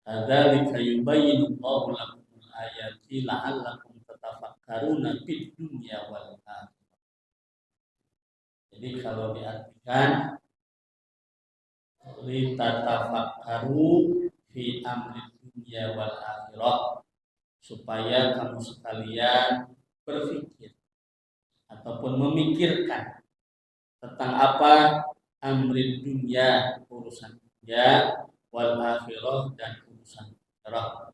Kadzalika yubayyinu Allahu lakumul ayati la'allakum tatafakkaruna fid dunya wal akhirah. Jadi kalau diartikan litatafakkaru fi amri dunya wal akhirah, supaya kamu sekalian berpikir ataupun memikirkan tentang apa amri dunya, urusan dunia, wal akhirah, dan urusan akhirat.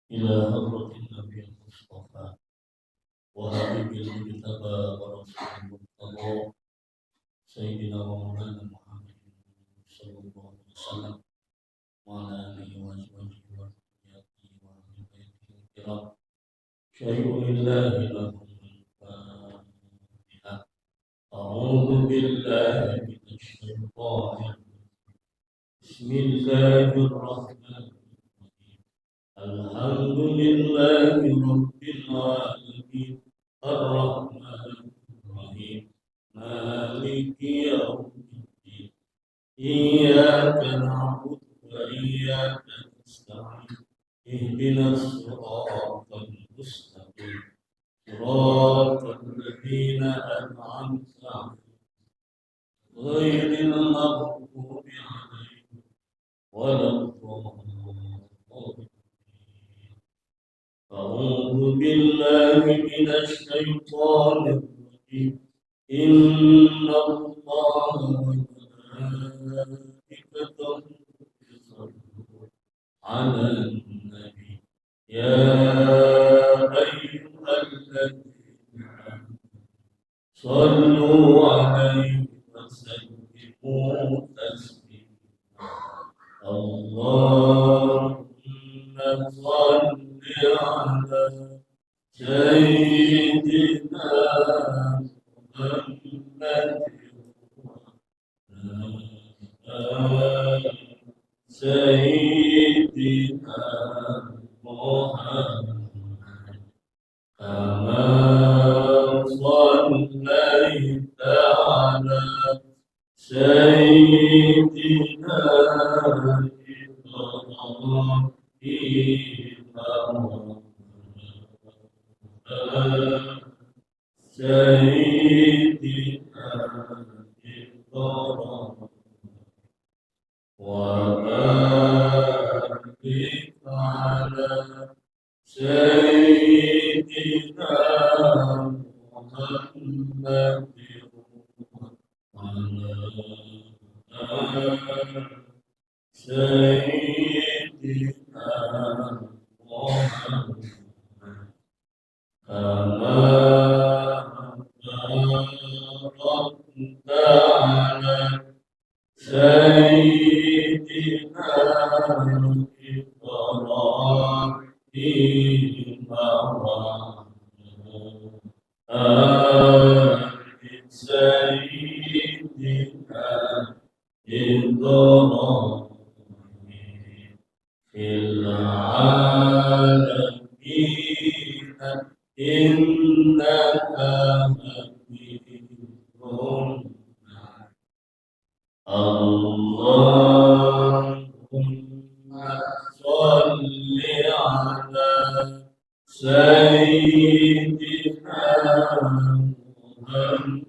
Ila hadratin Nabi Mustafa wa habibil mujtaba wa rasulil murtada Sayyidina wa Maulana Muhammadin sallallahu alaihi wasallam wa ala alihi wa sahbihi wa dhurriyyatihi wa ahli baitihi kiram syai'un lillahi lahum al-Fatihah. A'udzu billahi minasy syaithanir rajim. Bismillahirrahmanirrahim. Alhamdulillahi rabbil alamin arrahmanir rahim maliki yaumiddin iyyaka na'budu wa iyyaka nasta'in ihdinas siratal mustaqim siratal ladzina an'amta 'alaihim ghairil maghdubi 'alaihim waladdallin. أعوذ بالله من الشيطان الرجيم إن الله وملائكته يصلون على النبي يا أيها الذين آمنوا صلوا عليه وسلموا تسليما اللهم صل على سيدنا محمد سيدنا محمد كما صليت على سيدنا سيدنا إبراهيم وبارك على سيدنا محمد وعلى سيدنا محمد كما باركت على سيدنا إبراهيم وعلى سيدنا إبراهيم في العالمين إنك حميد مجيد. اللهم صل على سيدنا محمد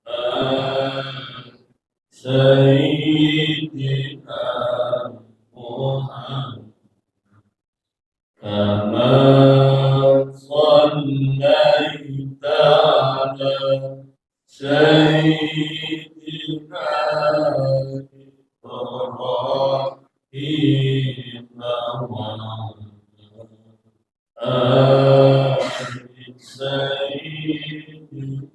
وعلى سيدنا محمد كما صليت على سيدنا إبراهيم وعلى سيدنا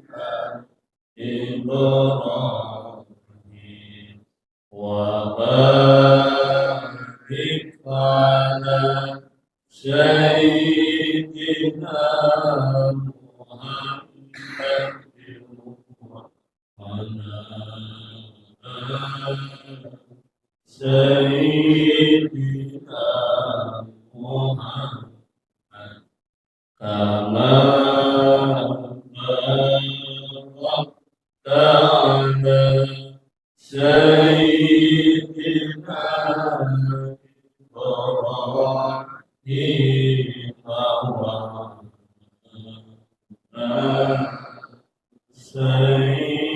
إبراهيم وبارك على سيدنا محمد وعلى سيدنا محمد كما باركت على سيدنا إبراهيم وعلى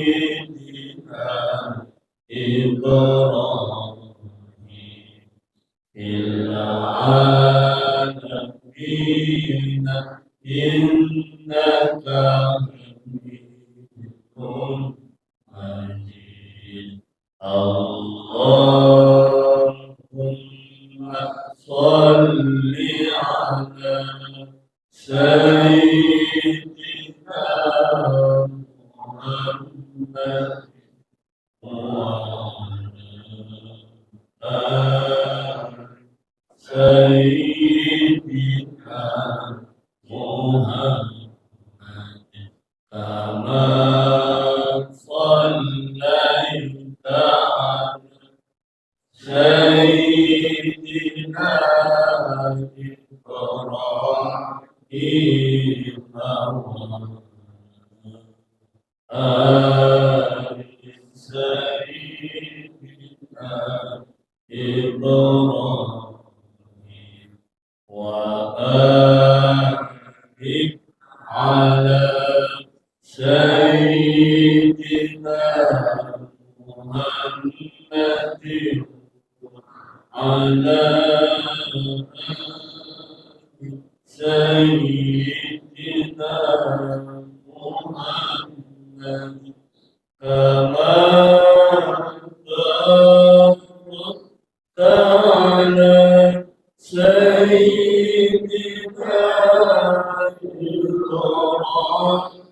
سيدنا إبراهيم في العالمين إنك حميد مجيد اللهم صل على سيدنا محمد وعلى سيدنا محمد كما صليت على سيدنا إبراهيم وعلى سيدنا إبراهيم وبارك على سيدنا محمد على سيدنا محمد كما باركت على سيدنا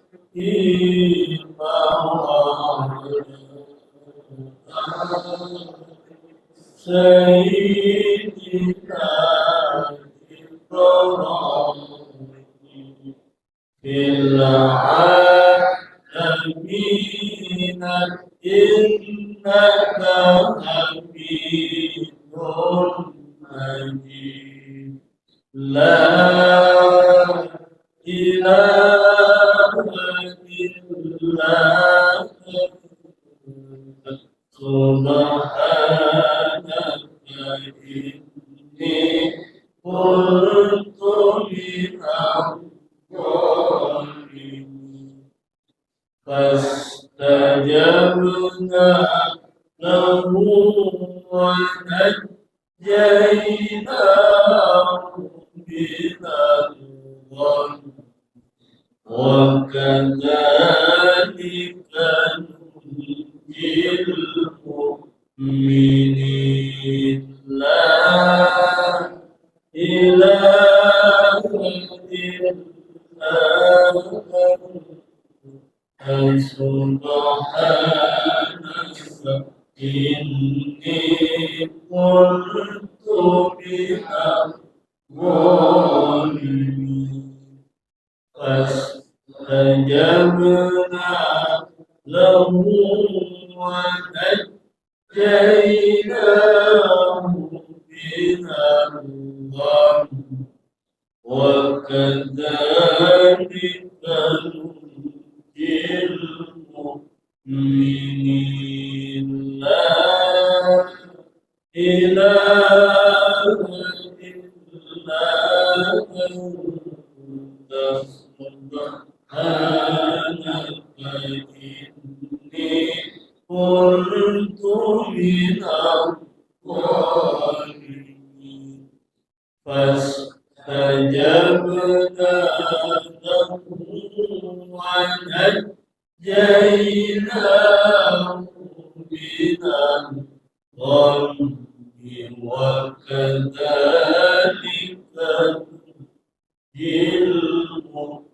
إبراهيم وعلى سيدنا إبراهيم في العالمين إنك حميد مجيد لا إله إلا أنت سبحانك إني كنت من الظالمين فاستجبنا له ونجيناه من الغم وكذلك ننجي المؤمنين لا إله إلا أنت سبحانك إني كنت من الظالمين فاستجبنا له ونجيناه من الغم وكذلك ننجي المؤمنين لا إله إلا أنت سبحانك إني كنت من الظالمين فاستجبنا له ونجيناه من الغم وكذلك ننجي المؤمنين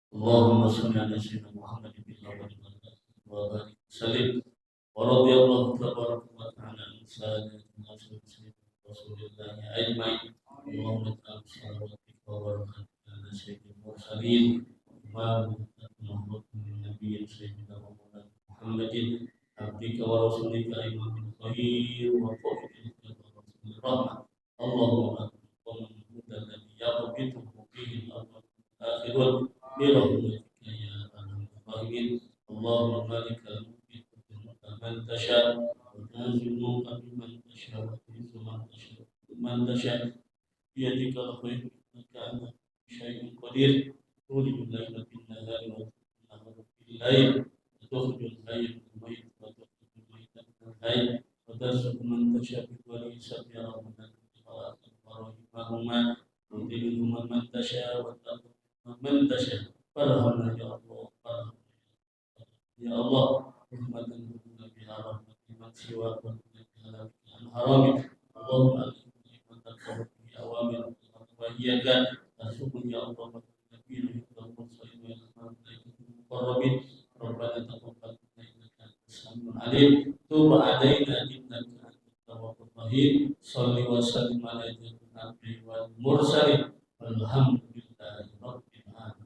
Allahumma salli ala sayyidina Muhammadin wa barik sallim wa radiyallahu tabaraka wa ta'ala an sayyidina Rasulillah ajma'in. Allahumma sallallahu wa barakatuh ala sayyidil mursalin wa Muhammad nabiyyin sayyidina Muhammadin abdika wa rasulika imamul khair wa qawlika wa rasulir rahmah. Allahumma qul alladhi yaqutu bihi al-akhirun برحمتك يا ارحم الراحمين. اللهم مالك الملك من تشاء وتنزل الملك ممن تشاء وتعز من تشاء بيدك الخير انك انت شيء قدير تولج الليل في النهار وتولج النهار في الليل وتخرج الحي من الميت وتخرج الميت من الحي وترزق من تشاء بغير حساب يا رب ورحمهما وتدلهما من تشاء وترزق من تشاء فارحمنا يا الله يا الله رحمة بنا بها رحمة من سواك وبنا عن حرامك. اللهم ألهمني من تقوم بأوامر وإياك ترزقني يا الله نبينا والمرسلين والملائكة المقربين. ربنا تقبل منا إنك أنت السميع العليم تب علينا إنك أنت التواب الرحيم. صل وسلم على النبي والمرسلين والحمد لله رب العالمين.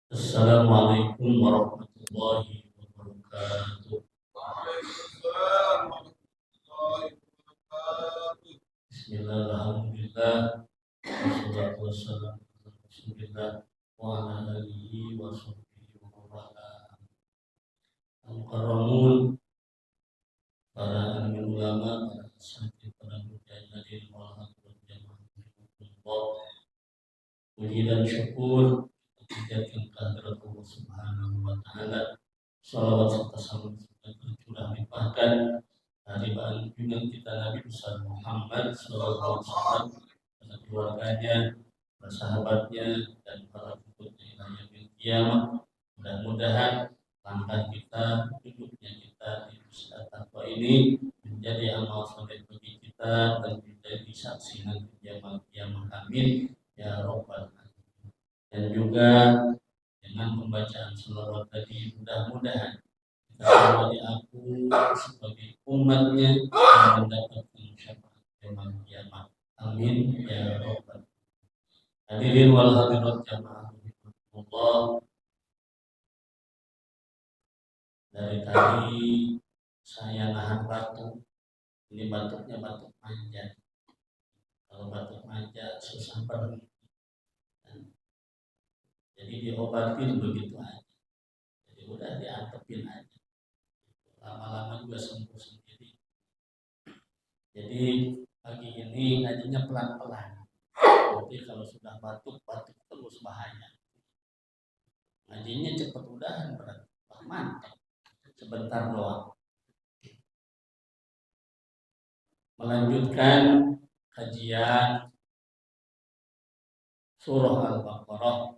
Assalamualaikum warahmatullahi wabarakatuh. Waalaikumsalam warahmatullahi wabarakatuh. Bismillah, alhamdulillah, wassalatu wassalamu ala rasulillah wa ala alihi wa sahbihi wa wala. Al-Mukarramun, para alim ulama, para asatidz, para mujahidin wal hadirin jamaah. Puji dan syukur dijadikan kehadirat Allah Subhanahu wa taala. Shalawat serta salam tercurah limpahkan dari baginda kita Nabi besar Muhammad sallallahu alaihi wasallam, dan keluarganya, para sahabatnya dan para pengikutnya hingga yaumil qiyamah. Mudah-mudahan langkah kita, hidupnya kita di usaha takwa ini menjadi amal soleh bagi kita dan menjadi saksi nanti kiamat. Amin ya rabbal alamin. Dan juga dengan pembacaan selawat tadi mudah-mudahan kita semua diaku sebagai umatnya yang mendapatkan syafaat yaumil qiyamah. Amin ya rabbal alamin. Hadirin wal hadirat jamaah Allah, dari tadi saya nahan batuk. Ini batuknya batuk manja. Kalau batuk manja susah berhenti. Jadi diobatin begitu aja. Jadi udah diantepin aja. Lama-lama juga sembuh sendiri. Jadi pagi ini ngajinya pelan-pelan. Jadi kalau sudah batuk terus bahaya. Ngajinya cepat udahan berarti. Mantap. Sebentar doang. Melanjutkan kajian surah Al-Baqarah.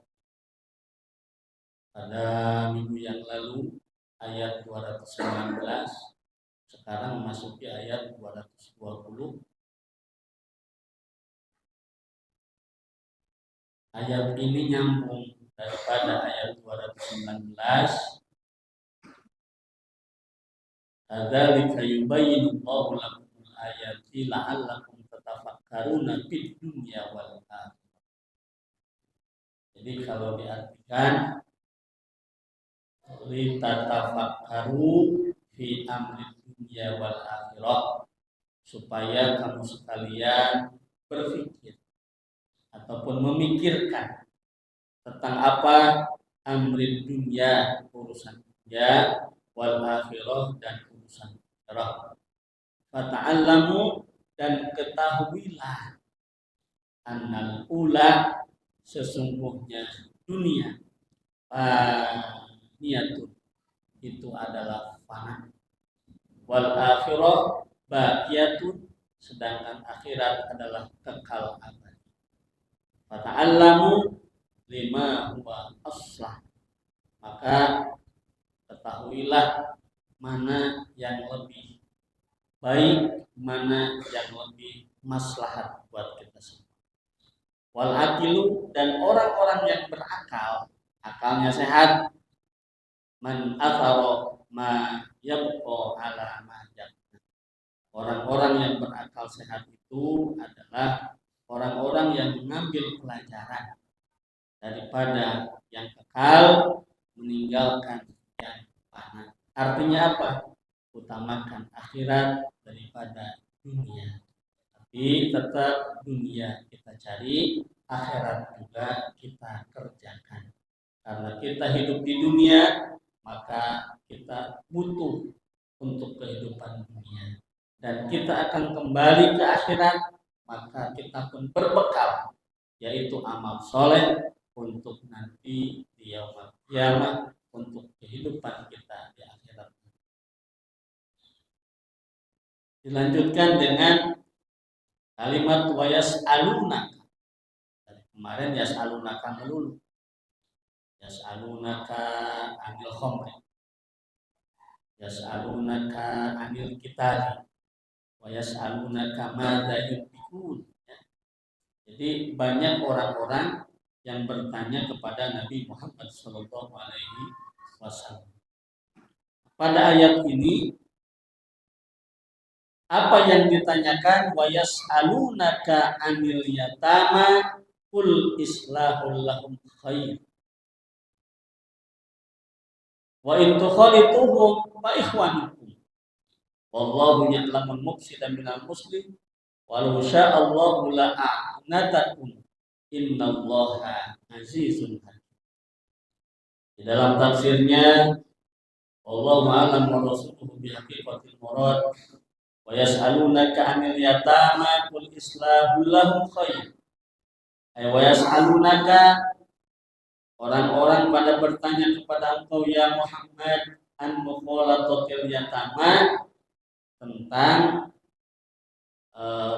Pada minggu yang lalu ayat 219, sekarang memasuki ayat 220. Ayat ini nyambung daripada ayat 219. Kadzalika yubayyinu Allahu lakumul ayati la'allakum tatafakkaruna fid dunya wal akhirah. Jadi kalau diartikan litatafakkaru fi amri dunya wal akhirah, supaya kamu sekalian berpikir ataupun memikirkan tentang apa amri dunya, urusan dunia, wal akhirah, dan urusan akhirat. Fata'allamu, dan ketahuilah, annal ula, sesungguhnya dunia, niatun, itu adalah fana, wal akhirah baqiyatun, sedangkan akhirat adalah kekal abadi. Fata'allamu lima huwa aslah, maka ketahuilah mana yang lebih baik, mana yang lebih maslahat buat kita semua. wal aqilu, dan orang-orang yang berakal, akalnya sehat, man athara ma yabqa ala ma jannah. Orang-orang yang berakal sehat itu adalah orang-orang yang mengambil pelajaran daripada yang kekal, meninggalkan yang fana. Artinya apa? Utamakan akhirat daripada dunia. Tapi tetap dunia kita cari, akhirat juga kita kerjakan. Karena kita hidup di dunia, maka kita butuh untuk kehidupan dunia. Dan kita akan kembali ke akhirat, maka kita pun berbekal, yaitu amal soleh untuk nanti di yaumul kiamah, untuk kehidupan kita di akhirat. Dilanjutkan dengan kalimat wayas alunaka. Kemarin yas alunaka melulu. Yas alunaka anil khamri. Yas alunaka anil kitali. Wayas alunaka madza yunfikun. Jadi banyak orang-orang yang bertanya kepada Nabi Muhammad SAW. Pada ayat ini apa yang ditanyakan? Wayas alunaka anil yatama kul islahul lahum khair. Wa in tukhalituhum fa ikhwanukum. Wallahu ya'lamul mufsida minal muslim. Walau sya'allahu la'anatakum. Innallaha azizun hakim. Di dalam tafsirnya, Allahu a'lam wa rasuluhu bihaqiqatil murad. Wa yas'alunaka 'anil yatama qul islahu lahum khair. Wa yas'alunaka, orang-orang pada bertanya kepada engkau ya Muhammad an mukhalatatil yatama, tentang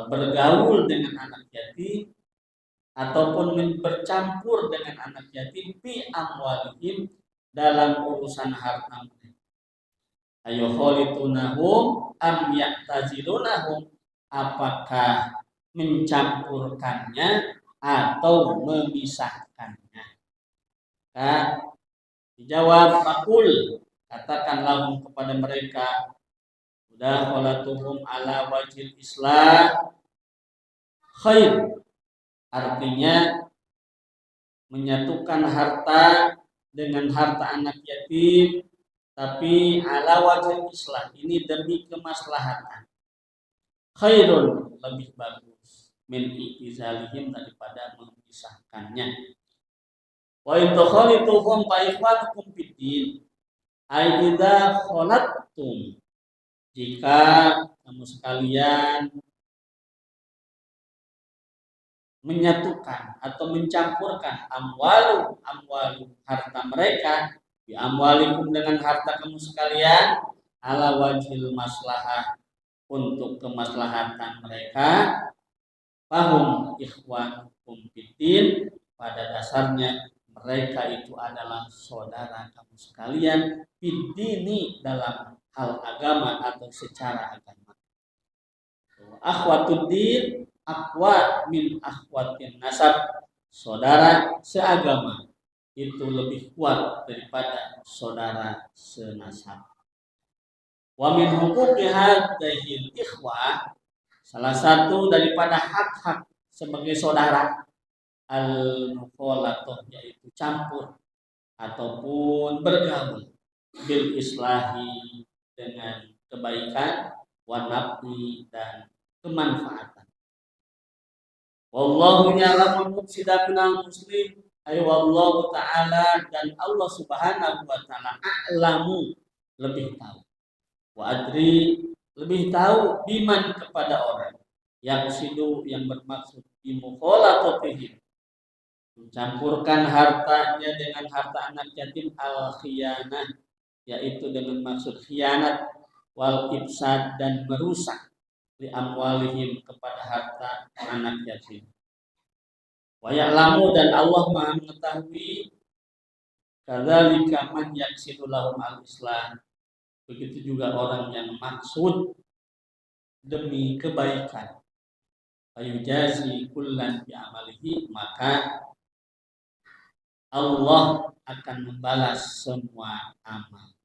bergaul dengan anak yatim ataupun bercampur dengan anak yatim fi amwalihim, dalam urusan harta mereka. Ayo khalitunahum am yaktazilunahum, apakah mencampurkannya atau memisahkannya. Dijawab fakul, katakanlah kepada mereka, udah khalatuhum ala wajil islah khair, artinya menyatukan harta dengan harta anak yatim, tapi ala wajil islah, ini demi kemaslahatan. Khairun, lebih bagus, min i'tizalihim, daripada memisahkannya. Wa in tukhalituhum fa ikhwanukum fiddin, ai idza khalattum, jika kamu sekalian menyatukan atau mencampurkan amwalu harta mereka bi amwalikum, dengan harta kamu sekalian, ala wajhil maslahah, untuk kemaslahatan mereka, fahum ikhwanukum fiddin, pada dasarnya mereka itu adalah saudara kamu sekalian, fiddini, dalam hal agama atau secara agama. Akhwatuddin aqwa min akhwatin nasab, saudara seagama itu lebih kuat daripada saudara senasab. Wa min huquqi hadzal ikhwah, salah satu daripada hak-hak sebagai saudara, al-mukhalatah, yaitu campur ataupun bergaul, bil islahi, dengan kebaikan, wa nafi, dan kemanfaatan. Wallahu ya'lamul mufsida minal muslim, ay wallahu ta'ala, dan Allah subhanahu wa ta'ala a'lamu, lebih tahu, wa adri, lebih tahu, biman, kepada orang yang sidu, yang bermaksud bimukhalatatihi, mencampurkan hartanya dengan harta anak yatim, al khiyanah, yaitu dengan maksud khianat, wal ifsad, dan merusak, li amwalihim, kepada harta anak yatim. Wa ya'lamu, dan Allah Maha mengetahui, kadzalika man yaksidu lahum al-islam, begitu juga orang yang maksud demi kebaikan fayujazi kullan bi amalihi, maka Allah akan membalas semua amal.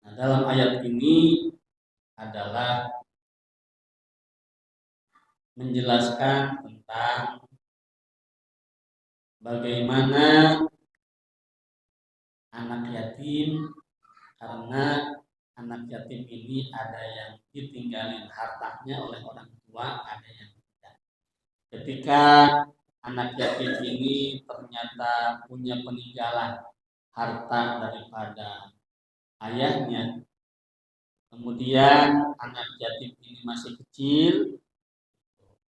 Nah, dalam ayat ini adalah menjelaskan tentang bagaimana anak yatim, karena anak yatim ini ada yang ditinggalin hartanya oleh orang tua, ada yang tidak. Ketika anak yatim ini ternyata punya peninggalan harta daripada ayahnya, kemudian anak yatim ini masih kecil,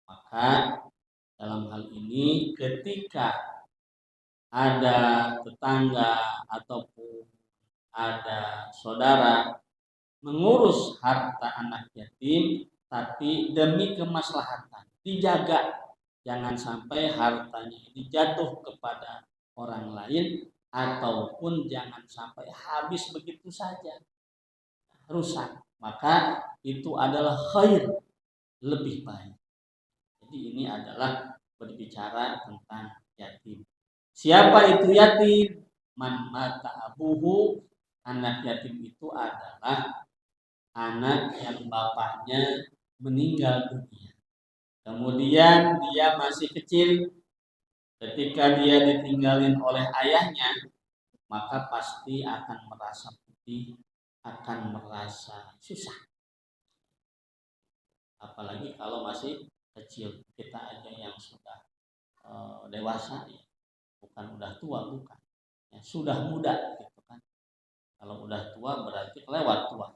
maka dalam hal ini ketika ada tetangga ataupun ada saudara mengurus harta anak yatim, tapi demi kemaslahatan dijaga, jangan sampai hartanya ini jatuh kepada orang lain, ataupun jangan sampai habis begitu saja, rusak, maka itu adalah khair, lebih baik. Jadi ini adalah berbicara tentang yatim. Siapa itu yatim? Man mata abuhu, anak yatim itu adalah anak yang bapaknya meninggal dunia. Kemudian dia masih kecil, ketika dia ditinggalin oleh ayahnya, maka pasti akan merasa sedih, akan merasa susah. Apalagi kalau masih kecil, kita aja yang sudah dewasa, ya. Bukan udah tua, bukan, ya, sudah muda gitu kan. Kalau udah tua berarti kelewat tua,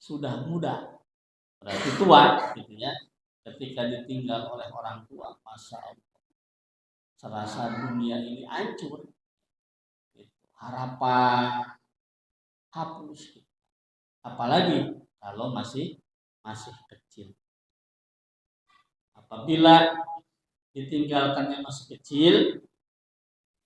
sudah muda berarti tua gitu ya. Ketika ditinggal oleh orang tua, masa Allah, serasa dunia ini hancur gitu. Harapan hapus gitu. Apalagi kalau masih kecil. Apabila ditinggalkannya masih kecil,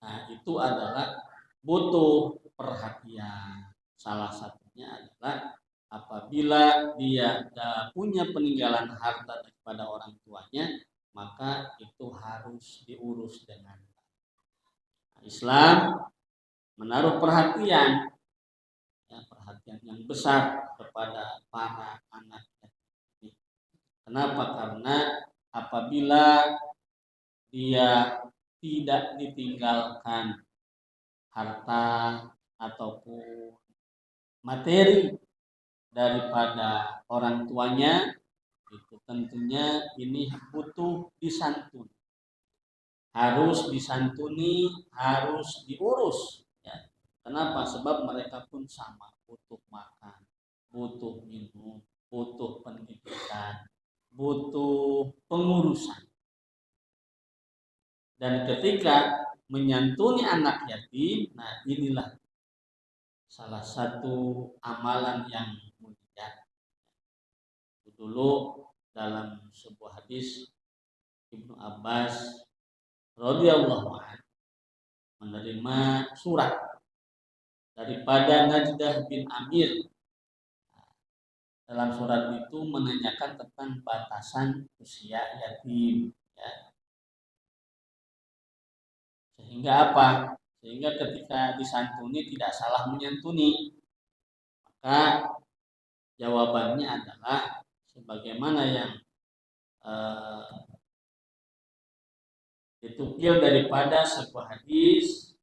nah itu adalah butuh perhatian. Salah satunya adalah apabila dia punya peninggalan harta daripada orang tuanya, maka itu harus diurus dengan Islam menaruh perhatian, ya, perhatian yang besar kepada para anak ini. Kenapa? Karena apabila dia tidak ditinggalkan harta ataupun materi daripada orang tuanya, itu tentunya ini butuh disantuni, harus disantuni, harus diurus, ya. Kenapa? Sebab mereka pun sama, butuh makan, butuh minum, butuh pendidikan, butuh pengurusan. Dan ketika menyantuni anak yatim, nah inilah salah satu amalan yang mulia. Dulu dalam sebuah hadis, Ibnu Abbas radhiyallahu anhu menerima surat daripada Najdah bin Amir. Dalam surat itu menanyakan tentang batasan usia yatim, ya. Sehingga apa? Sehingga ketika disantuni tidak salah menyantuni. Maka jawabannya adalah sebagaimana yang ditukil daripada sebuah hadis.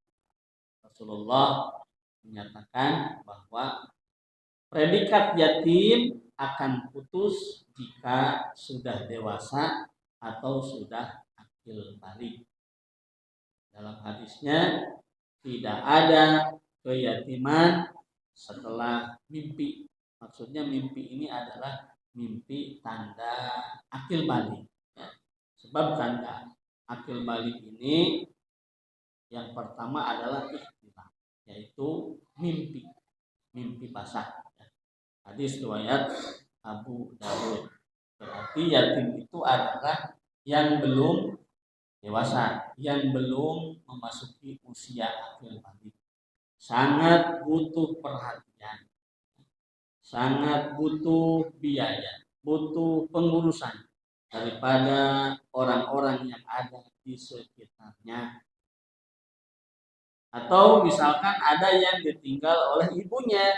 Rasulullah menyatakan bahwa predikat yatim akan putus jika sudah dewasa atau sudah akil balik. Dalam hadisnya tidak ada keyatiman setelah mimpi. Maksudnya mimpi ini adalah mimpi tanda akil balik, ya. Sebab tanda akil balik ini yang pertama adalah ihtilam, yaitu mimpi basah, ya. Hadis riwayat Abu Dawud. Berarti yatim itu adalah yang belum dewasa, yang belum memasuki usia akil balik. Sangat butuh perhatian, sangat butuh biaya, butuh pengurusan. daripada orang-orang yang ada di sekitarnya. Atau misalkan ada yang ditinggal oleh ibunya,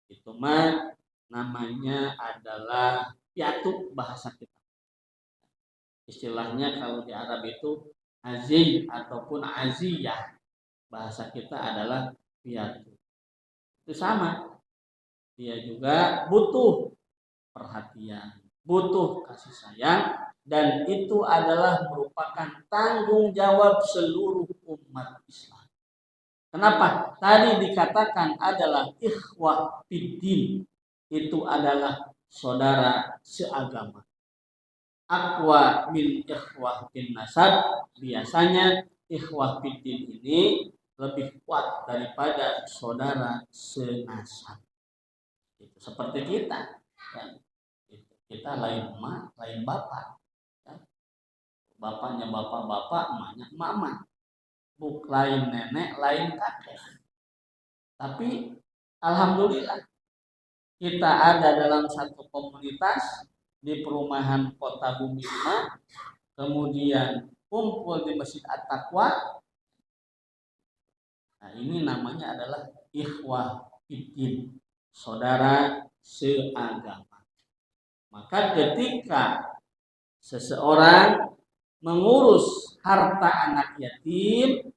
itu mah namanya adalah piatu bahasa kita. Istilahnya kalau di Arab itu aziy ataupun aziyah, bahasa kita adalah piatu. Itu sama, dia juga butuh perhatian, butuh kasih sayang, dan itu adalah merupakan tanggung jawab seluruh umat Islam. Kenapa? Tadi dikatakan adalah ikhwah fiddin, itu adalah saudara seagama. Aqwa min ikhwah bin nasab, biasanya ikhwah fiddin ini lebih kuat daripada saudara senasab. Itu seperti kita, ya. Kita lain emak, lain bapak, ya. Bapaknya bapak-bapak, emaknya mama. Lain nenek, lain kakek. Tapi alhamdulillah kita ada dalam satu komunitas di perumahan Kota Bumi 5, kemudian kumpul di Masjid At-Taqwa. Nah, ini namanya adalah ikhwah fiddin, saudara seagama. Maka ketika seseorang mengurus harta anak yatim,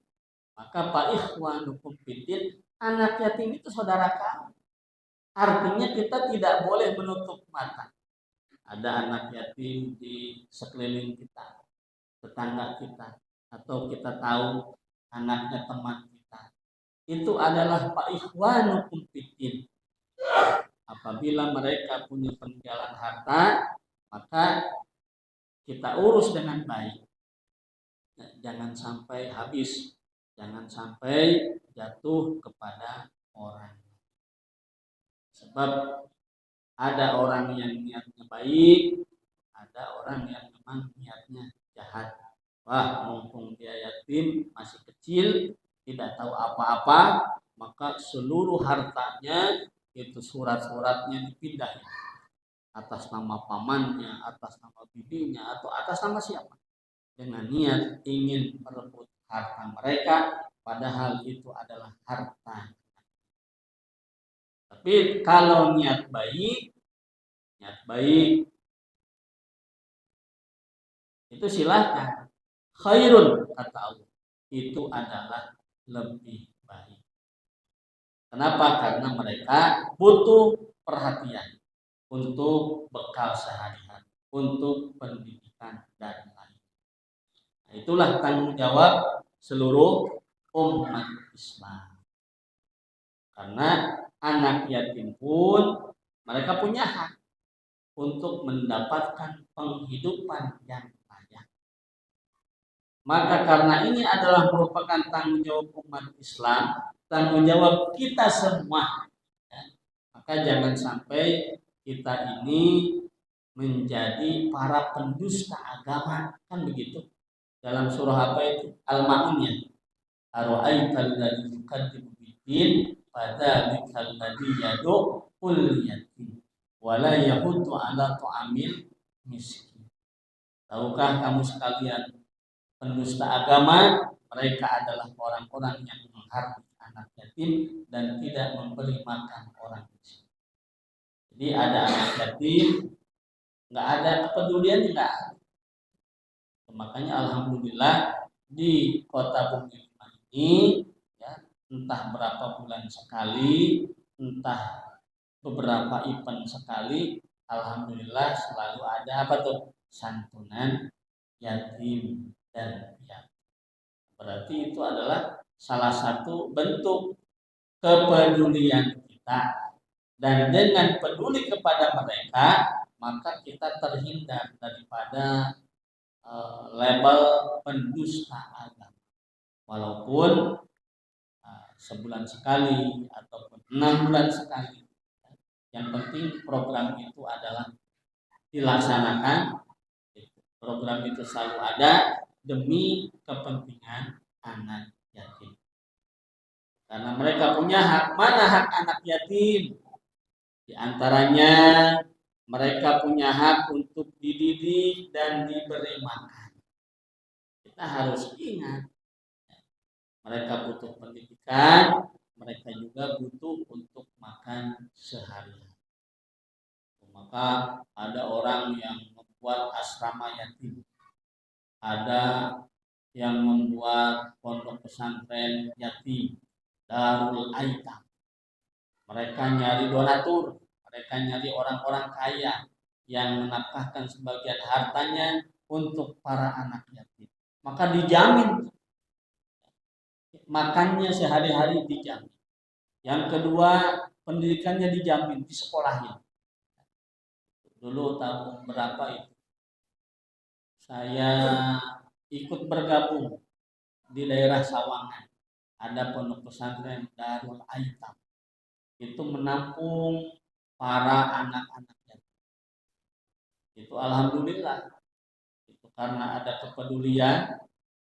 maka Pak Ikhwanukum fiddin, anak yatim itu saudara kamu. Artinya kita tidak boleh menutup mata. Ada anak yatim di sekeliling kita, tetangga kita, atau kita tahu anaknya teman kita. Itu adalah Pak Ikhwanukum fiddin. Apabila mereka punya peninggalan harta, maka kita urus dengan baik. Jangan sampai habis, jangan sampai jatuh kepada orang. Sebab ada orang yang niatnya baik, ada orang yang memang niatnya jahat. Wah, mumpung dia yatim, masih kecil, tidak tahu apa-apa, maka seluruh hartanya, itu surat-suratnya dipindah atas nama pamannya, atas nama bibinya, atau atas nama siapa, dengan niat ingin merebut harta mereka, padahal itu adalah harta. Tapi kalau niat baik itu silahkan. Khairun, kata Allah, itu adalah lebih baik. Kenapa? Karena mereka butuh perhatian untuk bekal sehari-hari, untuk pendidikan dan lain. Nah, itulah tanggung jawab seluruh umat Islam. Karena anak yatim pun mereka punya hak untuk mendapatkan penghidupan yang layak. Maka karena ini adalah merupakan tanggung jawab umat Islam, tanggung jawab kita semua, ya, maka jangan sampai kita ini menjadi para pendusta agama, kan begitu. Dalam surah apa itu? Al-Ma'un ya. Ara'aital ladzi yukadzibu bid-din fadzalikal ladzi yad'ul yatim wa la yahuddu 'ala ta'amil miskin. Tahukah kamu sekalian, pendusta agama mereka adalah orang-orang yang menghardik anak yatim dan tidak memberi makan orang miskin. Jadi ada anak yatim, nggak ada kepedulian, nggak ada. Makanya alhamdulillah di Kota Bumi ini, ya, entah berapa bulan sekali, entah beberapa event sekali, alhamdulillah selalu ada apa tuh, santunan yatim dan piatu. Berarti itu adalah salah satu bentuk kepedulian kita, dan dengan peduli kepada mereka maka kita terhindar daripada label pendusta agama. Walaupun sebulan sekali ataupun 6 bulan sekali, yang penting program itu adalah dilaksanakan. Program itu selalu ada demi kepentingan anak yatim. Karena mereka punya hak. Mana hak anak yatim? Di antaranya Mereka punya hak untuk dididik dan diberi makan. Kita harus ingat, mereka butuh pendidikan, mereka juga butuh untuk makan sehari-hari. Maka ada orang yang membuat asrama yatim, ada yang membuat pondok pesantren yatim, Darul Aitam. Mereka nyari donatur, mereka nyari orang-orang kaya yang menafkahkan sebagian hartanya untuk para anak yatim. Maka dijamin makannya sehari-hari dijamin. Yang kedua, pendidikannya dijamin di sekolahnya. Dulu tahun berapa itu? Saya ikut bergabung di daerah Sawangan. Ada pondok pesantren Darul Aitam. Itu menampung para anak-anak yatim. Itu alhamdulillah. Itu karena ada kepedulian,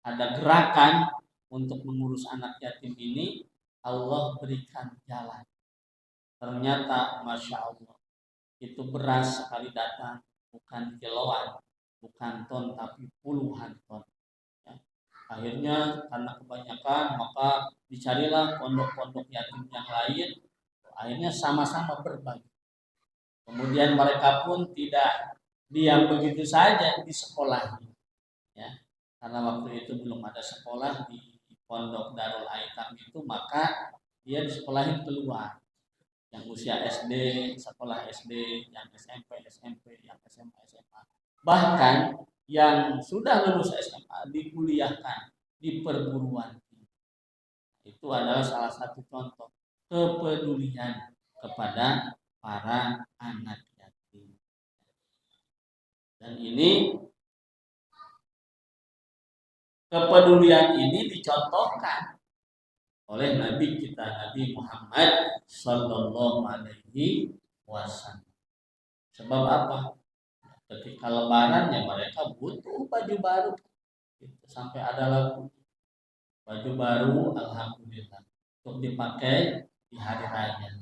ada gerakan untuk mengurus anak yatim ini, Allah berikan jalan. Ternyata Masya Allah, itu beras sekali datang bukan kiloan, bukan ton, tapi puluhan ton. Ya. Akhirnya karena kebanyakan, maka dicarilah pondok-pondok yatim yang lain. Akhirnya sama-sama berbagi. Kemudian mereka pun tidak diam begitu saja di sekolah. Ya. Karena waktu itu belum ada sekolah di pondok Darul Aitam itu, maka dia disekolahin keluar. Yang usia SD, sekolah SD, yang SMP, yang SMA. Bahkan yang sudah lulus SMA dikuliahkan di perguruan tinggi. Itu adalah salah satu contoh kepedulian kepada para anak yatim. Dan ini kepedulian ini dicontohkan oleh Nabi kita, Nabi Muhammad Sallallahu Alaihi Wasallam. Sebab apa? Ketika Lebaran ya mereka butuh baju baru. Sampai ada lagu baju baru, alhamdulillah, untuk dipakai di hari raya.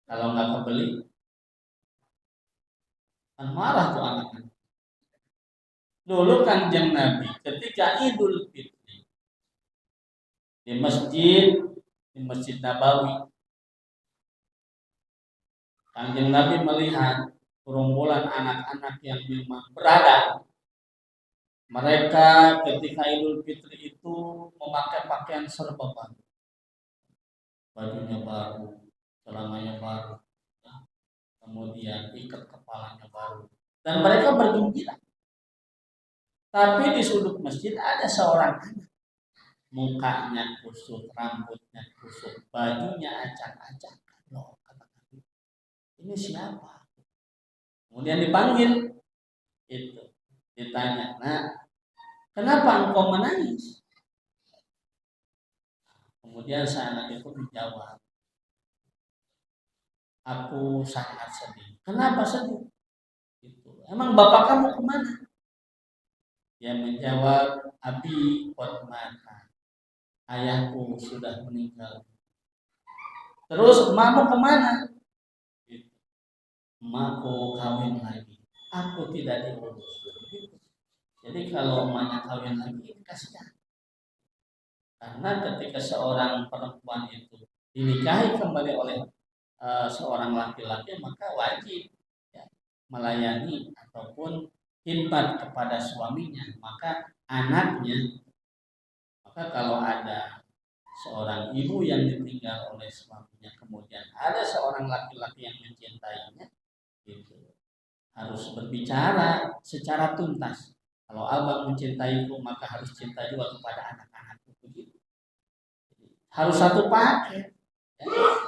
Kalau nggak kebeli, kan marah tuh anak-anak. Dulu Kanjeng Nabi ketika Idul Fitri di Masjid Nabawi, Kanjeng Nabi melihat gerombolan anak-anak yang memang berada. Mereka ketika Idul Fitri itu memakai pakaian serba baru, bajunya baru, celananya baru, kemudian ikat kepalanya baru, dan mereka bergembira. Tapi di sudut masjid ada seorang anak, mukanya kusut, rambutnya kusut, bajunya acak-acak. Loh, kata Nabi, ini siapa? Kemudian dipanggil, itu ditanya, nah, kenapa engkau menangis? Kemudian si anak itu menjawab, aku sangat sedih. Kenapa sedih? Itu. Emang bapak kamu kemana? Dia menjawab, Abi qad mata. Ayahku sudah meninggal. Terus emakmu kemana? Emakku kawin lagi. Aku tidak diurus. Jadi kalau emaknya kawin lagi, kasihan. Karena ketika seorang perempuan itu dinikahi kembali oleh seorang laki-laki, maka wajib ya, melayani ataupun khidmat kepada suaminya. Maka anaknya, maka kalau ada seorang ibu yang ditinggal oleh suaminya, kemudian ada seorang laki-laki yang mencintainya, itu harus berbicara secara tuntas. Kalau abang mencintaiku, maka harus cinta juga kepada anak-anakku. Begitu. Harus satu paket, ya,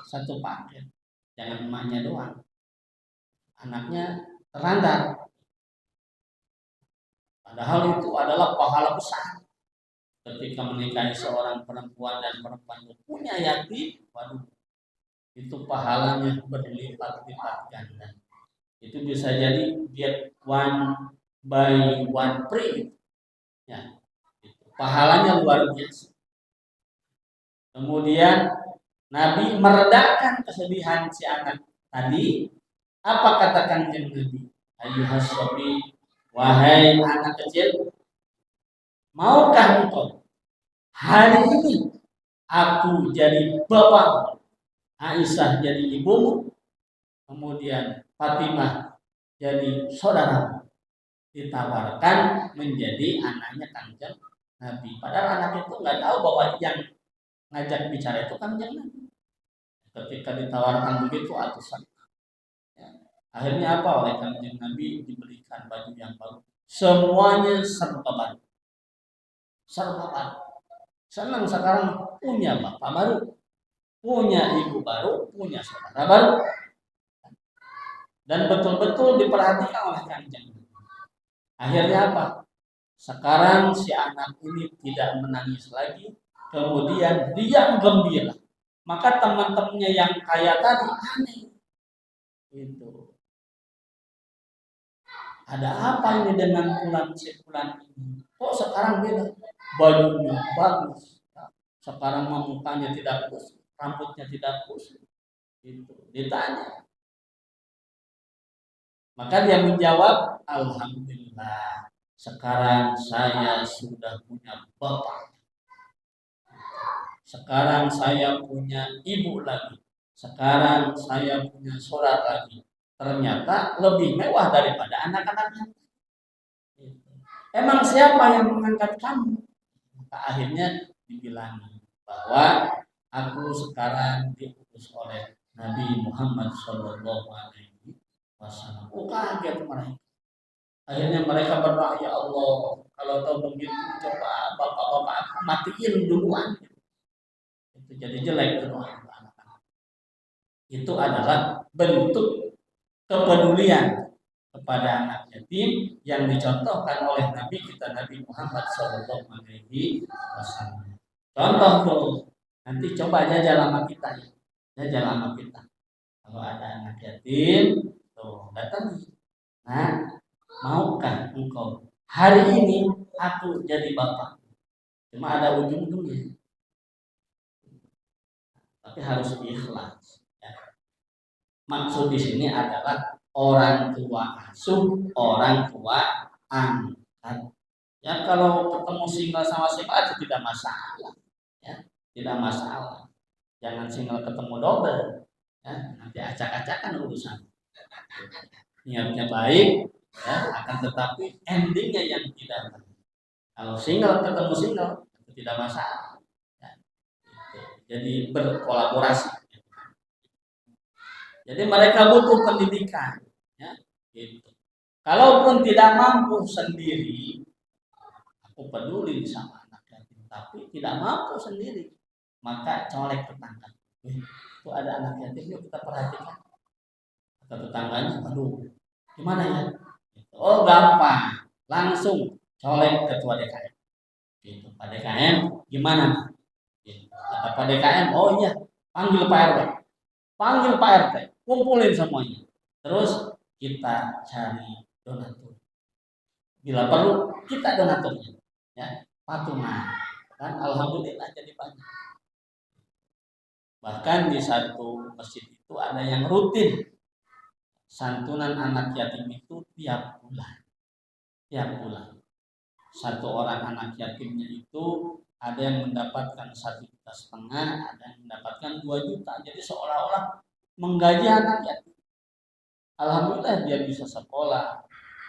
satu paket. Jangan emaknya doang, anaknya terlantar. Padahal itu adalah pahala besar. Ketika menikahi seorang perempuan dan perempuan itu punya yatim, waduh, itu pahalanya berlipat-lipat ganda. Itu bisa jadi get one by one free. Ya, itu. Pahalanya luar biasa. Kemudian Nabi meredakan kesedihan si anak tadi Apa kata Kanjeng Nabi? Ayyuhas sabi, wahai anak kecil, maukah engkau hari ini aku jadi bapak, Aisyah jadi ibumu, kemudian Fatimah jadi saudara? Ditawarkan menjadi anaknya Kanjeng Nabi. Padahal anak itu nggak tahu bahwa yang ngajak bicara itu Kanjeng Nabi. Ketika ditawarkan begitu atusan. Ya. Akhirnya apa? Oleh Kanjeng Nabi diberikan baju yang baru. Semuanya serba baru. Serba baru. Senang sekarang punya bapak baru, punya ibu baru, punya saudara baru. Dan betul-betul diperhatikan oleh Kanjeng Nabi. Akhirnya apa? Sekarang si anak ini tidak menangis lagi, kemudian dia gembira. Maka teman-temannya yang kaya tadi aneh. Itu. Ada apa ini dengan fulan ini? Kok sekarang beda? Bajunya bagus. Sekarang mukanya tidak kusut, rambutnya tidak kusut. Itu ditanya. Maka dia menjawab, alhamdulillah. Sekarang saya sudah punya bapak. Sekarang saya punya ibu lagi. Sekarang saya punya saudara lagi. Ternyata lebih mewah daripada anak-anaknya. Emang siapa yang mengangkat kamu? Maka akhirnya dibilang bahwa aku sekarang diutus oleh Nabi Muhammad SAW. Oh, kaget mereka. Akhirnya mereka berdoa, ya Allah, kalau tahu begitu coba bapak-bapak aku matiin duluan. Itu jadi jelek doa anak-anak. Itu adalah bentuk kepedulian kepada anak yatim yang dicontohkan oleh Nabi kita Nabi Muhammad SAW. Contoh tuh, nanti coba jajal sama kita ya, jajal sama kita. Kalau ada anak yatim, tuh datang. Nah, maukah engkau hari ini aku jadi bapak? Cuma ada ujung-ujungnya. Tapi harus ikhlas. Ya. Maksud di sini adalah orang tua asuh, orang tua angkat. Ya kalau ketemu single sama single itu tidak masalah. Ya, tidak masalah. Jangan single ketemu double. Ya, nanti acak-acakan urusan. Niatnya baik, ya, akan tetapi endingnya yang tidak baik. Kalau single ketemu single itu tidak masalah. Ya, gitu. Jadi berkolaborasi. Jadi mereka butuh pendidikan, ya, gitu. Kalaupun tidak mampu sendiri, aku peduli sama anak yatim, tapi tidak mampu sendiri, maka colek tetangga. Itu ada anak yatim, yuk kita perhatikan. Kata tetangganya, aduh, gimana ya? Oh gampang, langsung colek ketua DKM. Gitu. Pak DKM, gimana? Gitu. Kata Pak DKM, oh iya, panggil Pak RT. Panggil Pak RT, kumpulin semuanya. Terus kita cari donatur. Bila perlu kita donaturnya, ya patungan. Kan alhamdulillah jadi banyak. Bahkan di satu masjid itu ada yang rutin santunan anak yatim itu tiap bulan. Tiap bulan. Satu orang anak yatimnya itu ada yang mendapatkan 1,5 juta, ada yang mendapatkan 2 juta. Jadi seolah-olah menggaji anak yatim. Alhamdulillah dia bisa sekolah,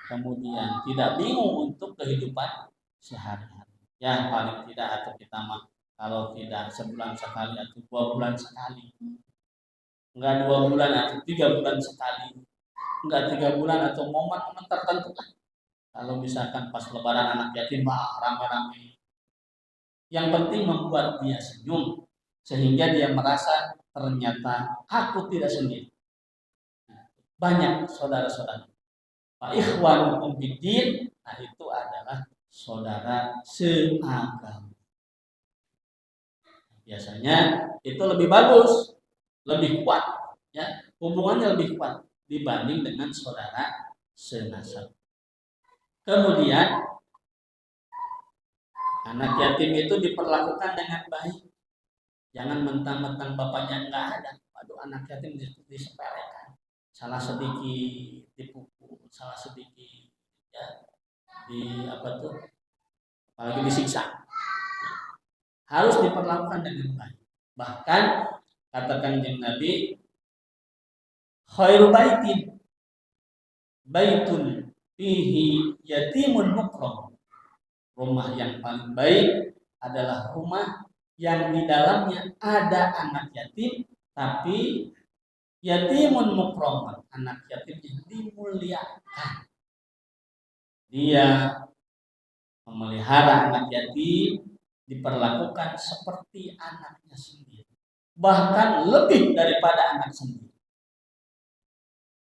kemudian tidak bingung untuk kehidupan sehari-hari. Ya paling tidak atau kita mah kalau tidak sebulan sekali atau 2 bulan sekali, enggak 2 bulan atau 3 bulan sekali, enggak 3 bulan atau momen-momen tertentu lah. Kalau misalkan pas lebaran anak yatim rame-rame. Yang penting membuat dia senyum sehingga dia merasa ternyata aku tidak sendiri. Banyak saudara-saudara. Pak ikhwanukum fiddin, nah itu adalah saudara seagama. Biasanya itu lebih bagus, lebih kuat, ya hubungannya lebih kuat dibanding dengan saudara senasab. Kemudian anak yatim itu diperlakukan dengan baik. Jangan mentang-mentang bapaknya enggak ada, aduh anak yatim disepelekan. salah sedikit dipukul, salah sedikit ya di apa tuh, apalagi disiksa, harus diperlakukan dengan baik. Bahkan kata Kanjeng Nabi, khairu baitin baitun fihi yatimun mukram. Rumah yang paling baik adalah rumah yang di dalamnya ada anak yatim, tapi yatimun mukram, anak yatim yang dimuliakan. Dia memelihara anak yatim, diperlakukan seperti anaknya sendiri, bahkan lebih daripada anak sendiri.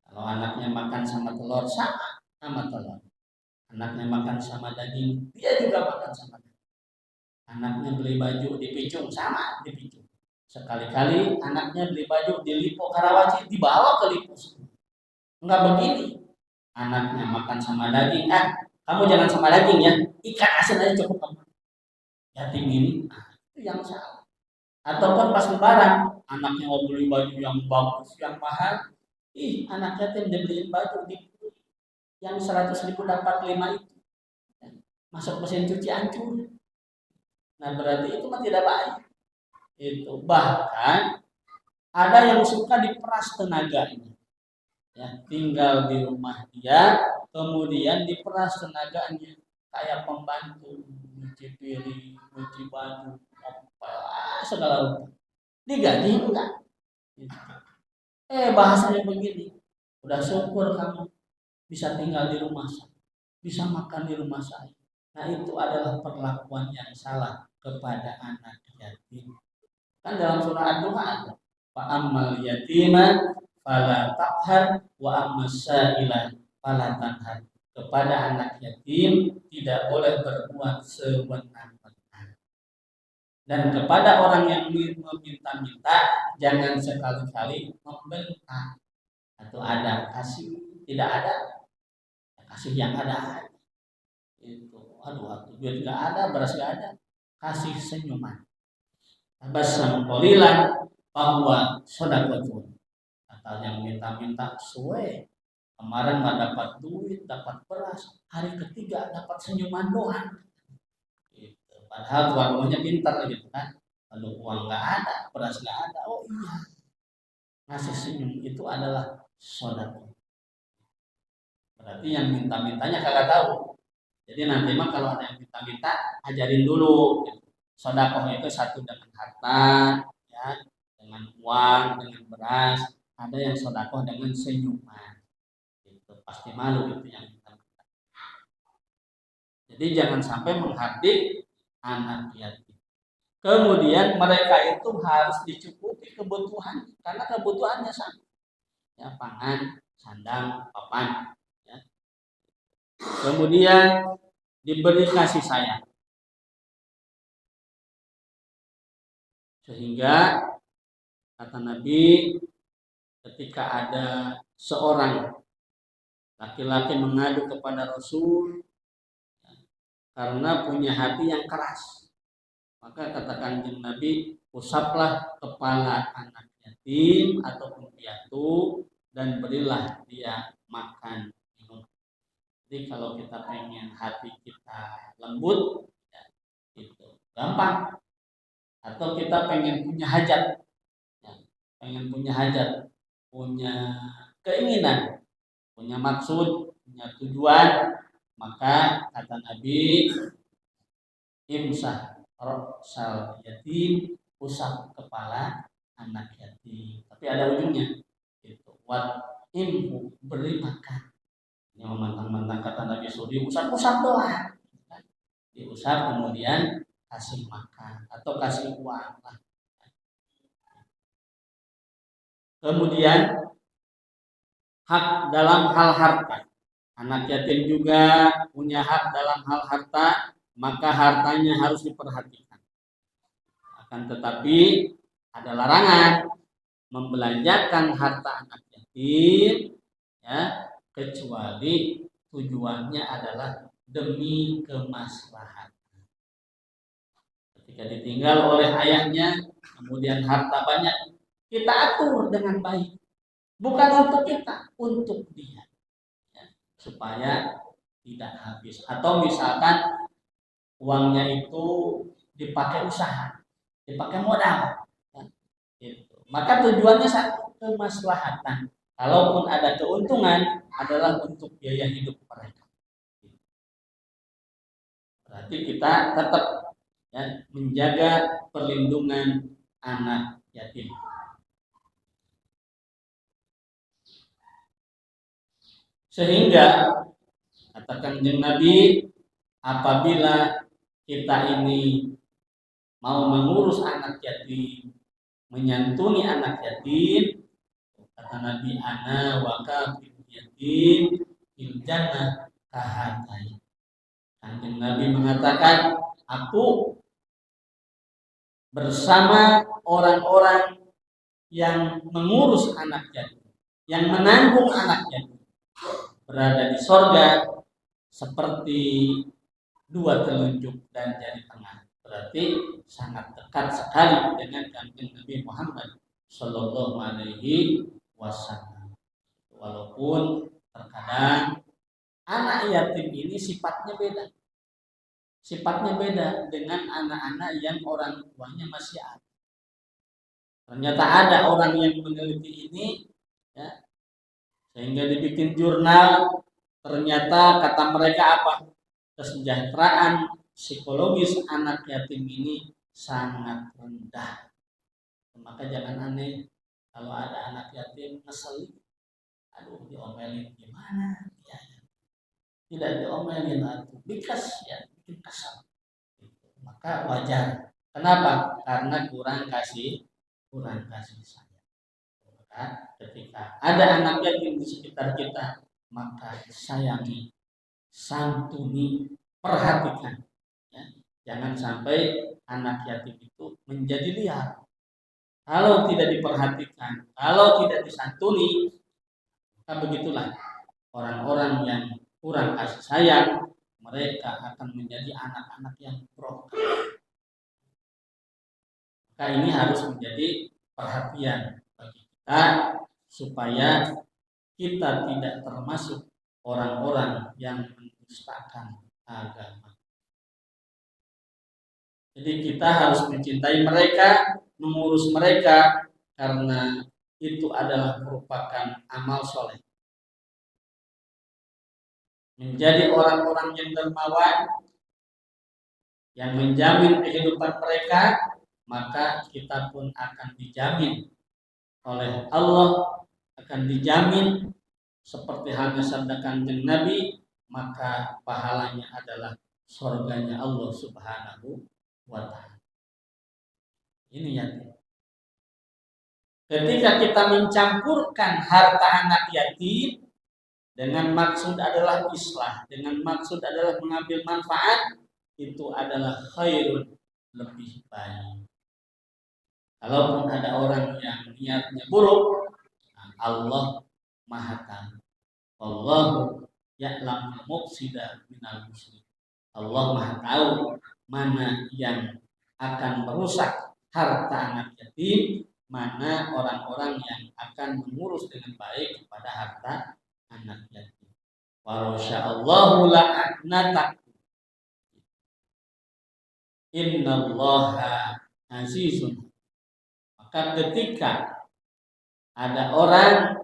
Kalau anaknya makan sama telur, sama telur. Anaknya makan sama daging, dia juga makan sama daging. Anaknya beli baju dipicung, sama dipicung. Sekali-kali anaknya beli baju di Lipo Karawaci, dibawa ke Lipo semua. Enggak begini. Anaknya makan sama daging, kamu jangan sama daging ya, ikan asin aja cukup kamu. Yatim ini, itu yang salah. Ataupun pas lebaran, anaknya mau beli baju yang bagus, yang mahal, anak yatim dibeliin baju yang 100.000 dapat 5 itu, masuk mesin cuci hancur. Nah berarti itu mah tidak baik. Itu bahkan ada yang suka diperas tenaganya, ya, tinggal di rumah dia, kemudian diperas tenaganya kayak pembantu, nyuci piring, nyuci baju, segala rupa. Digaji enggak? Bahasanya begini, udah syukur kamu bisa tinggal di rumah saya, bisa makan di rumah saya. Nah itu adalah perlakuan yang salah kepada anak yatim. Kan dalam surah Ad-Duha ada, fa ammal yatima fala taqhar wa ammas sa'ila fala tanhar. Kepada anak yatim tidak boleh berbuat sewenang-wenang. Dan kepada orang yang meminta-minta jangan sekali-kali membentak. Atau ada kasih, tidak ada, kasih yang ada. Itu aduh duit nggak ada, beras nggak ada, kasih senyuman. Tabasam qalilan bahwa sedekatun. Atau yang minta-minta suwe, kemarin nggak dapat duit, dapat beras, hari ketiga dapat senyuman doang. Gitu. Padahal tuan rumahnya pintar gitu kan, lalu uang nggak ada, beras nggak ada, oh iya, ngasih senyum itu adalah sedekah. Berarti yang minta-mintanya kagak tahu. Jadi nanti mah kalau ada yang minta-minta, ajarin dulu. Gitu. Sedekah itu satu dengan harta, ya, dengan uang, dengan beras. Ada yang sedekah dengan senyuman. Itu pasti malu itu yang minta-minta. Jadi jangan sampai menghardik anak yatim. Kemudian mereka itu harus dicukupi kebutuhan, karena kebutuhannya sama. Ya, pangan, sandang, papan. Ya. Kemudian diberi kasih sayang, sehingga kata Nabi, ketika ada seorang laki-laki mengadu kepada Rasul karena punya hati yang keras, maka kata Kanjeng Nabi, usaplah kepala anak yatim ataupun piatu dan berilah dia makan minum. Jadi kalau kita pengen hati kita lembut, ya, itu gampang. Atau kita pengen punya hajat, ya, punya keinginan, punya maksud, punya tujuan, maka kata Nabi, imsah roksal yatim, usap kepala anak yatim. Tapi ada ujungnya, itu wat imhu, beri makan. Ini memantang-mantang kata Nabi Sudi, usap-usap doang. Diusap kemudian kasih makan atau kasih uang lah. Kemudian hak dalam hal harta. Anak yatim juga punya hak dalam hal harta, maka hartanya harus diperhatikan. Akan tetapi ada larangan membelanjakan harta anak yatim, ya, kecuali tujuannya adalah demi kemaslahatan. Ketika ditinggal oleh ayahnya, kemudian harta banyak, kita atur dengan baik. Bukan untuk kita, untuk dia, ya, supaya tidak habis. Atau misalkan uangnya itu dipakai usaha, dipakai modal, ya, gitu. Maka tujuannya satu, kemaslahatan. Kalaupun ada keuntungan adalah untuk biaya hidup mereka. Berarti kita tetap, ya, menjaga perlindungan anak yatim. Sehingga katakan Nabi, apabila kita ini mau mengurus anak yatim, menyantuni anak yatim, kata Nabi, ana wa kafil yatim fil jannah kahatai. Kanjeng Nabi mengatakan, aku bersama orang-orang yang mengurus anak yatim, yang menanggung anak yatim, berada di sorga seperti dua telunjuk dan jari tengah. Berarti sangat dekat sekali dengan kanjeng Nabi Muhammad Sallallahu Alaihi Wasallam. Walaupun terkadang anak yatim ini sifatnya beda. Sifatnya beda dengan anak-anak yang orang tuanya masih ada. Ternyata ada orang yang meneliti ini, ya, sehingga dibikin jurnal. Ternyata kata mereka apa? Kesejahteraan psikologis anak yatim ini sangat rendah. Maka jangan aneh kalau ada anak yatim ngeselin, aduh diomelin gimana ya, tidak diomelin atau bikas, ya bikin kesal, maka wajar. Kenapa? Karena kurang kasih sayang. Maka ketika ada anak yatim di sekitar kita, maka sayangi, santuni, perhatikan, ya. Jangan sampai anak yatim itu menjadi liar. Kalau tidak diperhatikan, kalau tidak disantuni, maka begitulah orang-orang yang kurang kasih sayang, mereka akan menjadi anak-anak yang broken. Maka ini harus menjadi perhatian bagi kita supaya kita tidak termasuk orang-orang yang mendustakan agama. Jadi kita harus mencintai mereka, mengurus mereka, karena itu adalah merupakan amal soleh. Menjadi orang-orang yang dermawan, yang menjamin kehidupan mereka, maka kita pun akan dijamin oleh Allah, akan dijamin seperti halnya sabda kanjeng Nabi, maka pahalanya adalah surganya Allah Subhanahu wa ta'ala. Ini yatim. Ketika kita mencampurkan harta anak yatim dengan maksud adalah islah, dengan maksud adalah mengambil manfaat, itu adalah khairun, lebih baik. Kalaupun ada orang yang niatnya buruk, Allah Maha tahu. Allahu ya'lamul mufsida minal muslih. Allah Maha tahu mana yang akan merusak harta anak yatim, mana orang-orang yang akan mengurus dengan baik kepada harta anak yatim. Wa rasyaallahu la'anatakum. Innallaha azizun. Maka ketika ada orang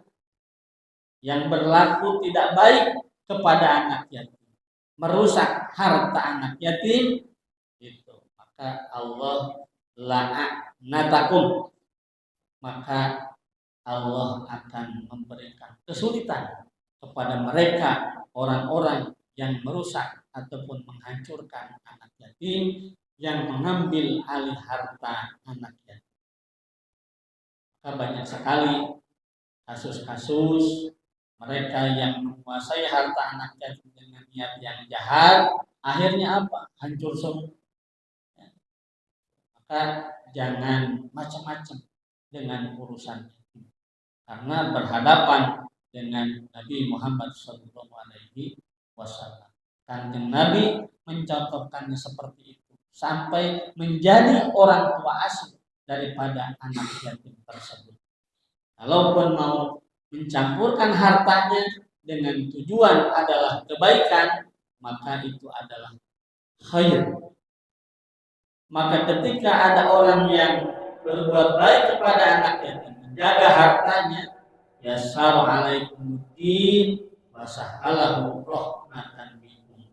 yang berlaku tidak baik kepada anak yatim, merusak harta anak yatim, itu maka Allah la'anatakum, maka Allah akan memberikan kesulitan kepada mereka orang-orang yang merusak ataupun menghancurkan anak yatim, yang mengambil alih harta anak yatim. Maka banyak sekali kasus-kasus mereka yang menguasai harta anak yatim dengan niat yang jahat, akhirnya apa? Hancur semua. Maka jangan macam-macam dengan urusan itu, karena berhadapan dengan Nabi Muhammad Sallallahu Alaihi Wasallam. Kanjeng Nabi mencontohkannya seperti itu sampai menjadi orang tua asuh daripada anak yatim tersebut. Kalaupun mau mencampurkan hartanya dengan tujuan adalah kebaikan, maka itu adalah khair. Maka ketika ada orang yang berbuat baik kepada anak yatim, menjaga hartanya, yasar alaikumuddin wasahalahu rahmatan bikum,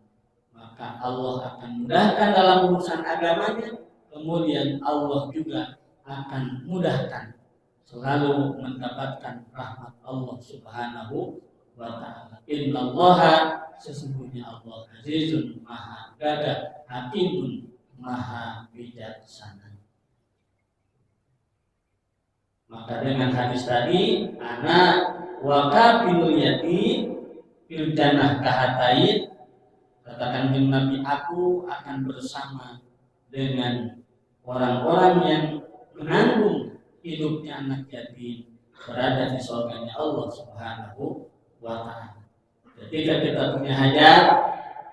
maka Allah akan mudahkan dalam urusan agamanya, kemudian Allah juga akan mudahkan selalu mendapatkan rahmat Allah Subhanahu wa ta'ala. Innallaha, sesungguhnya Allah azizun maha gagah, hakimun maha bijaksana. Maka dengan hadis tadi, ana wa kafilul yatim fil jannah kahatain, katakan Nabi, aku akan bersama dengan orang-orang yang menanggung hidupnya anak yatim berada di surganya Allah Subhanahu wa ta'ala. Ketika kita punya hajat,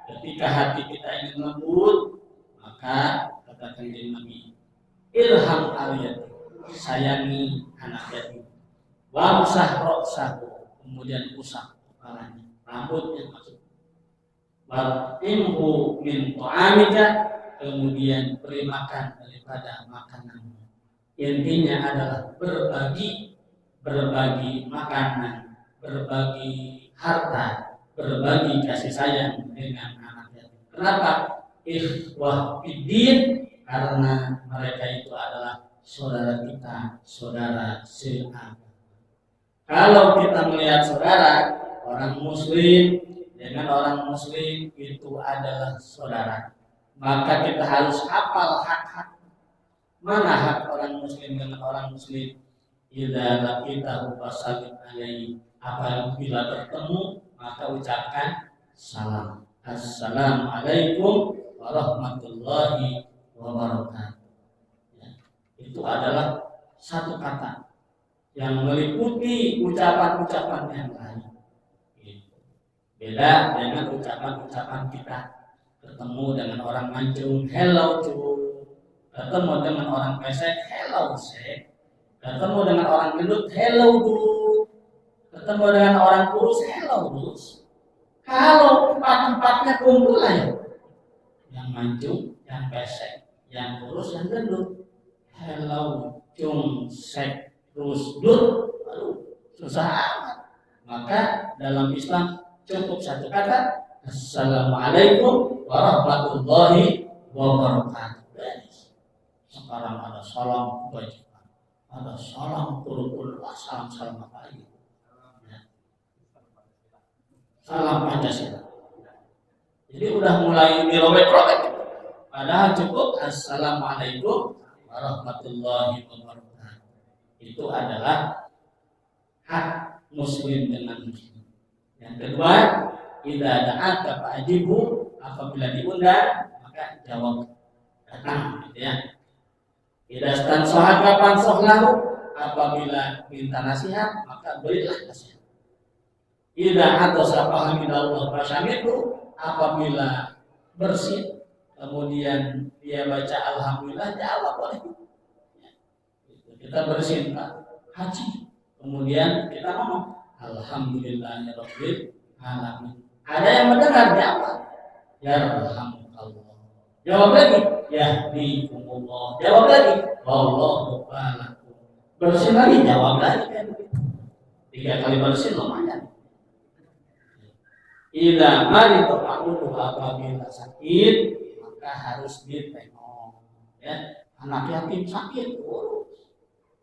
ketika hati kita ingin lembut, maka katakan Nabi, irham al yatim, sayangi anak yatim, wamsah roksahu, kemudian usap kepalanya, rambutnya masuk, watimhu min ta'amika, kemudian beri makan daripada makanan. Intinya adalah berbagi makanan, berbagi harta, berbagi kasih sayang dengan anak yatim. Kenapa? Ikhwah fiddin, karena mereka itu adalah saudara kita, saudara seagama. Kalau kita melihat saudara, orang muslim dengan orang muslim itu adalah saudara, maka kita harus hafal hak-hak. Mana hak orang muslim dengan orang muslim? Idza laqitahu fasallim alaihi, apabila bertemu maka ucapkan salam. Assalamualaikum warahmatullahi wabarakatuh. Ya, itu adalah satu kata yang meliputi ucapan-ucapan yang lain. Beda dengan ucapan-ucapan kita ketemu dengan orang mancung, hello cu, ketemu dengan orang pesek, hello sek, ketemu dengan orang gendut, hello du, ketemu dengan orang kurus, hello dus. Kalau empat-empatnya kumpul aja, yang mancung, yang pesek, yang kurus, yang gendut, hello cung sek terus dut, aduh susah amat. Maka dalam Islam cukup satu kata, assalamualaikum warahmatullahi wabarakatuh. Sekarang ada salam kebajikan, ada salam kulukul, salam apa lagi? Salam Pancasila. Jadi udah mulai dirobek-robek. Padahal cukup assalamualaikum warahmatullahi wabarakatuh. Itu adalah hak muslim dengan muslim. Yang kedua, idza da'aka fa'ajibhu, apabila diundang maka jawab, datang, gitu ya. Idza stansahaka fansahlahu, apabila minta nasihat maka berilah nasihat. Idza atasa fahamidallah fasyamitu, apabila bersih kemudian dia baca alhamdulillah, jawab boleh. Kita bersin haji, kemudian kita ngomong alhamdulillahirabbil alamin. Ada yang mendengar, jawab yarhamukallah. Jawab lagi yahdikumullah. Jawab lagi wallahu balakum. Bersin lagi, jawab lagi. 3 kali bersin lumayan. Idza maridu fa'udu, apabila sakit maka harus ditengok. Ya, anak yatim sakit,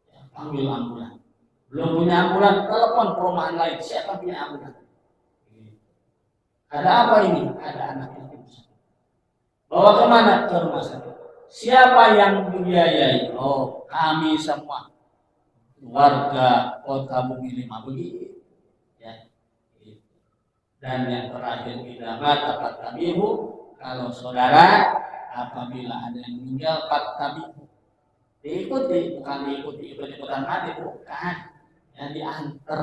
ya, panggil ambulan. Belum punya ambulan, telepon perumahan lain, siapa punya ambulan? Ada apa ini? Ada anak yatim sakit. Bawa kemana? Ke rumah sakit. Siapa yang membiayai? Oh, kami semua, warga Kota Bumi 5 begini. Dan yang terakhir, kita dapat tabihu, kalau saudara apabila ada yang meninggal tabihu, diikuti, bukan ikut-ikutan mati, bukan, yang diantar,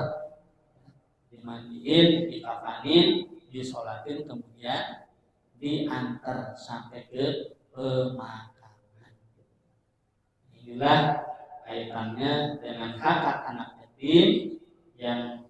dimandiin, dikafanin, disolatin, kemudian diantar sampai ke pemakaman. Inilah kaitannya dengan hak anak yatim yang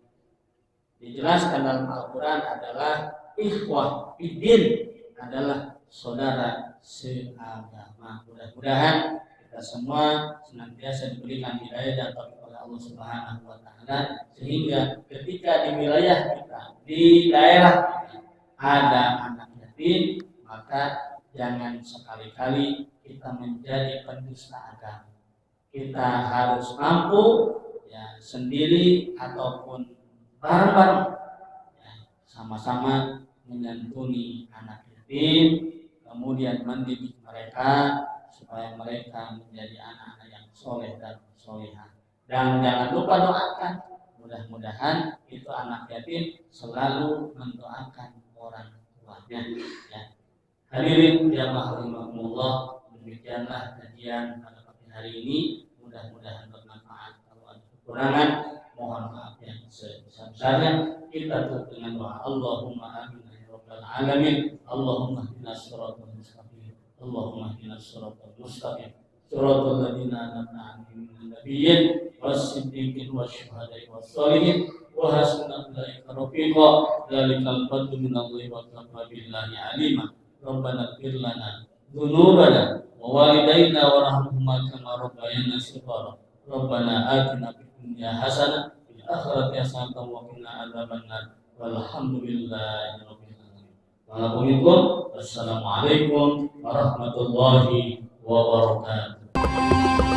dijelaskan dalam Al-Quran adalah ikhwah fiddin, adalah saudara seagama. Mudah-mudahan kita semua senantiasa diberikan hidayah dan taufik oleh Allah Subhanahu wa taala, sehingga ketika di wilayah kita, di daerah kita ada anak yatim, maka jangan sekali-kali kita menjadi pendusta agama. Kita harus mampu ya sendiri ataupun bareng-bareng ya, sama-sama menyantuni anak yatim, kemudian mendidik mereka supaya mereka menjadi anak-anak yang soleh dan solehah. Dan jangan lupa doakan, mudah-mudahan itu anak yatim selalu mendoakan orang tuanya ya. Hadirin jamaah rahimakumullah, demikianlah kajian pada pagi hari ini. Mudah-mudahan bermanfaat. Kalau ada kekurangan, mohon maaf yang sebesar-besarnya. Kita tutup dengan doa. Allahumma amin ya rabbal alamin. Allahumma ihdinas siratal mustaqim. Allahumma ihdinas siratal mustaqim. Siratal ladzina an'amta 'alaihim minan nabiyyin was-siddiqin wasyuhada'i was-shalihin wa hasuna ulaika rafiqa. Dzalikal fadlu minallahi wa kafa billahi 'alima. Rabbana ighfir lana dzunubana wa walidayna warhamhuma kama rabbayana shighara. Rabbana atina fid dunya hasanah wa fil akhirati hasanah wa qina adzabannar. Walhamdulillahi rabbil alamin. Wassalamualaikum warahmatullahi wabarakatuh.